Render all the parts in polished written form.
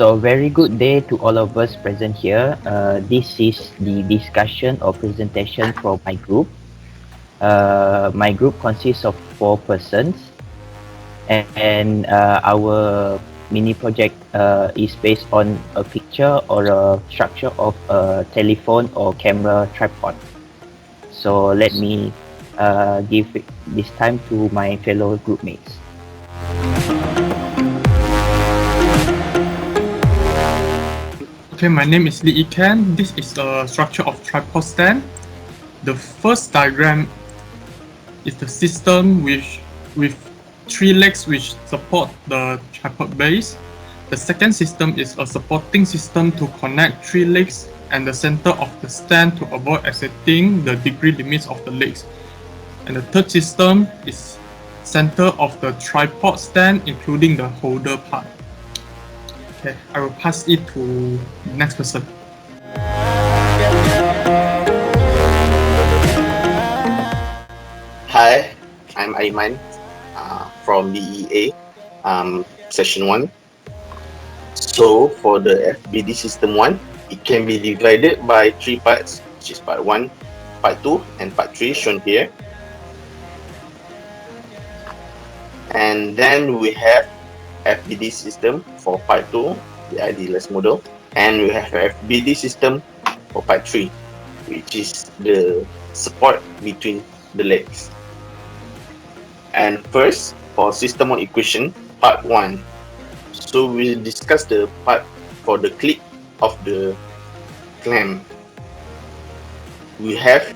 So very good day to all of us present here. This is the discussion or presentation for my group. My group consists of 4 persons, and our mini project is based on a picture or a structure of a telephone or camera tripod. So let me give this time to my fellow group mates. Okay, my name is Lee Iken. This is a structure of tripod stand. The first diagram is the system with 3 legs which support the tripod base. The second system is a supporting system to connect 3 legs and the center of the stand to avoid exceeding the degree limits of the legs. And the third system is center of the tripod stand including the holder part. Okay, I will pass it to the next person. Hi, I'm Aiman from BEA session 1. So for the FBD system 1, it can be divided by 3 parts, which is part 1, part 2, and part 3 shown here. And then we have FBD system for part 2, the idealist model, and we have FBD system for part 3, which is the support between the legs. And first, for system 1 equation, part 1. So we'll discuss the part for the clip of the clamp. We have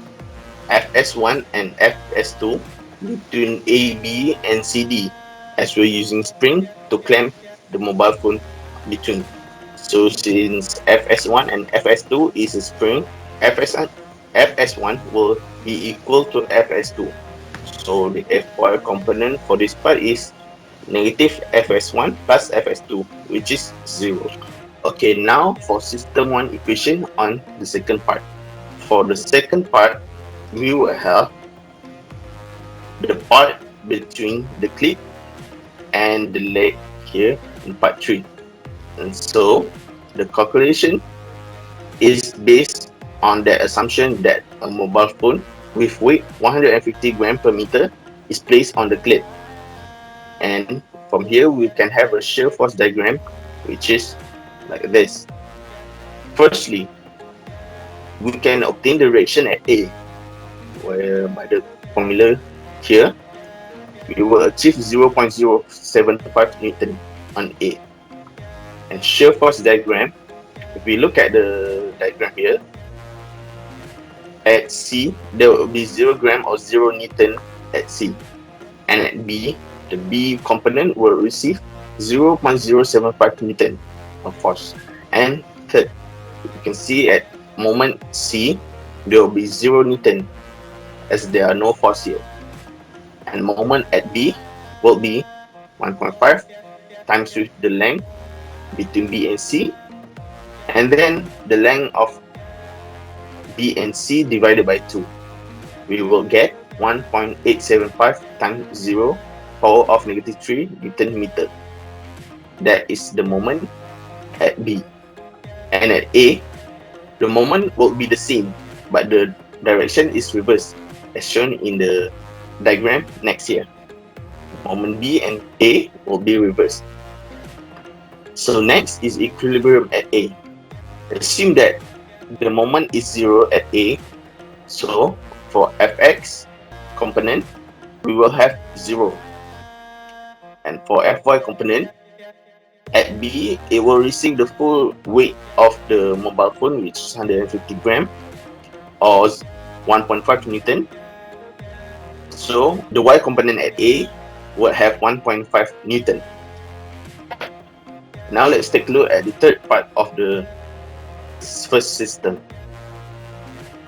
FS1 and FS2 between A, B, and CD, as we're using spring to clamp the mobile phone between. So since FS1 and FS2 is a spring, FS1 will be equal to FS2. So the Fy component for this part is negative Fs1 plus Fs2, which is 0. Okay, now for system 1 equation on the second part. For the second part, we will have the part between the clip and the leg here in part 3. And so the calculation is based on the assumption that a mobile phone with weight 150 gram per meter is placed on the clip. And from here we can have a shear force diagram, which is like this. Firstly, we can obtain the reaction at A, where by the formula here, we will achieve 0.075 Newton on A. And shear force diagram, if we look at the diagram here, at C, there will be 0 gram or 0 Newton at C. And at B, the B component will receive 0.075 Newton of force. And third, you can see at moment C, there will be 0 Newton as there are no force here. And moment at B will be 1.5 times with the length between B and C, and then the length of B and C divided by 2. We will get 1.875 times 0 power of negative 3 Newton meter. That is the moment at B. And at A, the moment will be the same, but the direction is reversed, as shown in the diagram next here. Moment B and A will be reversed. So next is equilibrium at A. Assume that the moment is 0 at A, so for Fx component, we will have 0. And for Fy component, at B, it will receive the full weight of the mobile phone, which is 150 gram or 1.5 Newton. So the Y component at A will have 1.5 Newton. Now let's take a look at the third part of the first system.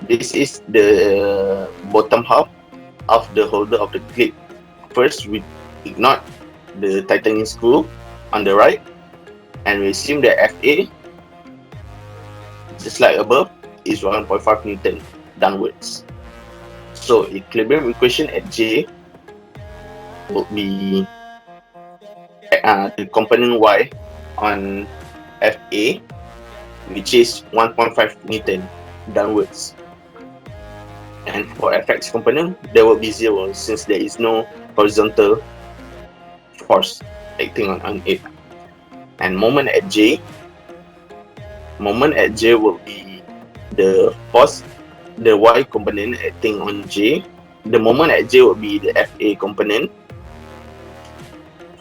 This is the bottom half of the holder of the clip. First, we ignore the tightening screw on the right, and we assume that Fa, just like above, is 1.5 Newton downwards. So equilibrium equation at J will be the component Y on FA, which is 1.5 Newton downwards. And for Fx component, there will be 0 since there is no horizontal force acting on it. And moment at J will be the force, the Y component acting on J. The moment at J will be the FA component,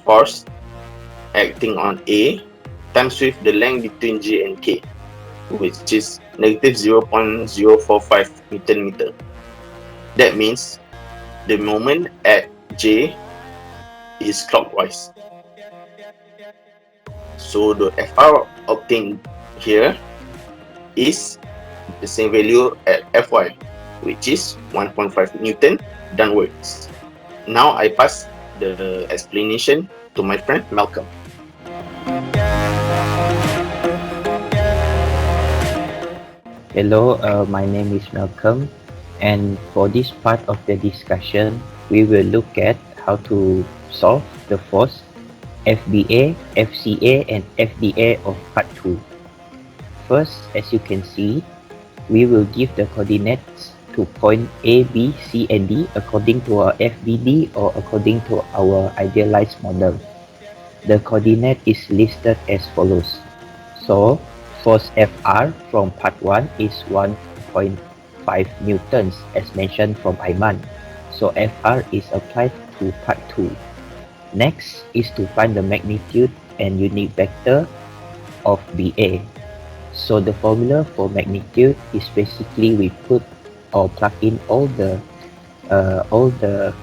force acting on A, times with the length between J and K, which is negative 0.045 Newton meter. That means the moment at J is clockwise. So the Fr obtained here is the same value at Fy, which is 1.5 Newton downwards. Now I pass the explanation to my friend Malcolm. Hello, my name is Malcolm, and for this part of the discussion, we will look at how to solve the force FBA, FCA, and FDA of part 2. First, as you can see, we will give the coordinates to point A, B, C, and D according to our FBD or according to our idealized model. The coordinate is listed as follows. So, force Fr from part 1 is 1.5 newtons as mentioned from Aiman. So Fr is applied to part 2. Next is to find the magnitude and unit vector of BA. So the formula for magnitude is basically we put or plug in all the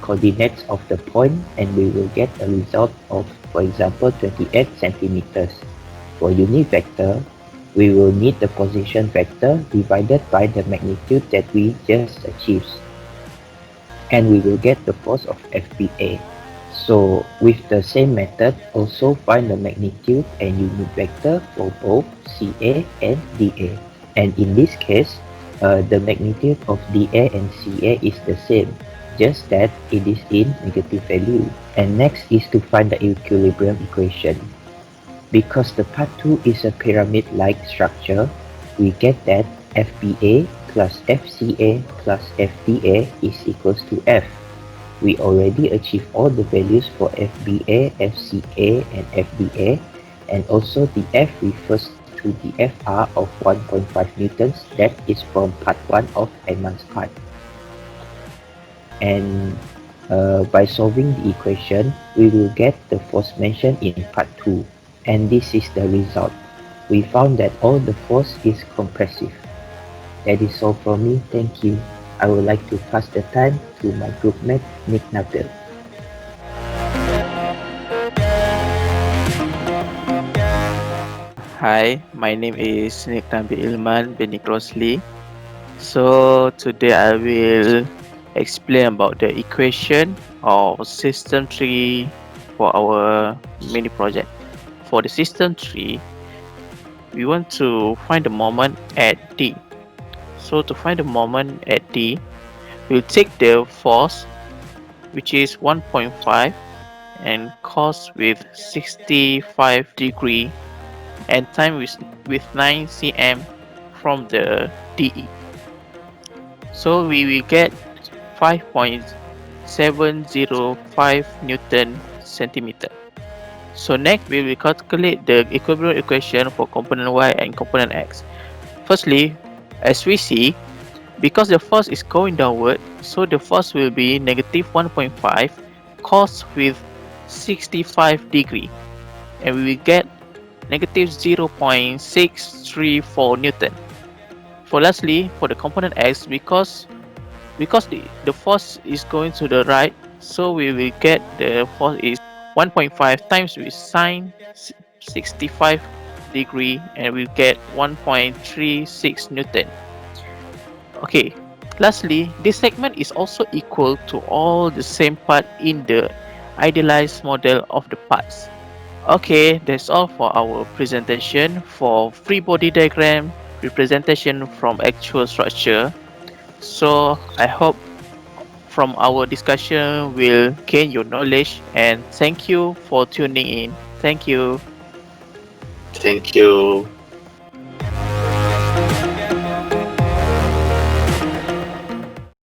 coordinates of the point and we will get a result of, for example, 28 centimeters. For unit vector, we will need the position vector divided by the magnitude that we just achieved, and we will get the force of FBA. So with the same method, also find the magnitude and unit vector for both CA and DA. And in this case, the magnitude of DA and CA is the same, just that it is in negative value. And next is to find the equilibrium equation. Because the part 2 is a pyramid-like structure, we get that FBA plus FCA plus FDA is equals to F. We already achieved all the values for FBA, FCA, and FDA, and also the F refers to the Fr of 1.5 newtons that is from part 1 of Aiman's part. And by solving the equation, we will get the force mentioned in part 2. And this is the result. We found that all the force is compressive. That is all from me. Thank you. I would like to pass the time to my group mate, Nick Nabil. Hi, my name is Nick Nabil Ilman bin Nicholas Lee. So today I will explain about the equation of system tree for our mini project. For the system tree, we want to find the moment at D. So to find the moment at D, we'll take the force, which is 1.5, and cos with 65 degree and time with 9 cm from the DE. So we will get 5.705 Newton centimeter. So next we will calculate the equilibrium equation for component Y and component X. Firstly, as we see, because the force is going downward, so the force will be negative 1.5 cos with 65 degree, and we will get negative 0.634 Newton. For lastly, for the component X, because the force is going to the right, so we will get the force is 1.5 times with sine 65 degree, and we'll get 1.36 Newton. Okay, lastly, this segment is also equal to all the same part in the idealized model of the parts. Okay, that's all for our presentation for free body diagram representation from actual structure. So I hope from our discussion will gain your knowledge, and thank you for tuning in. Thank you. Thank you.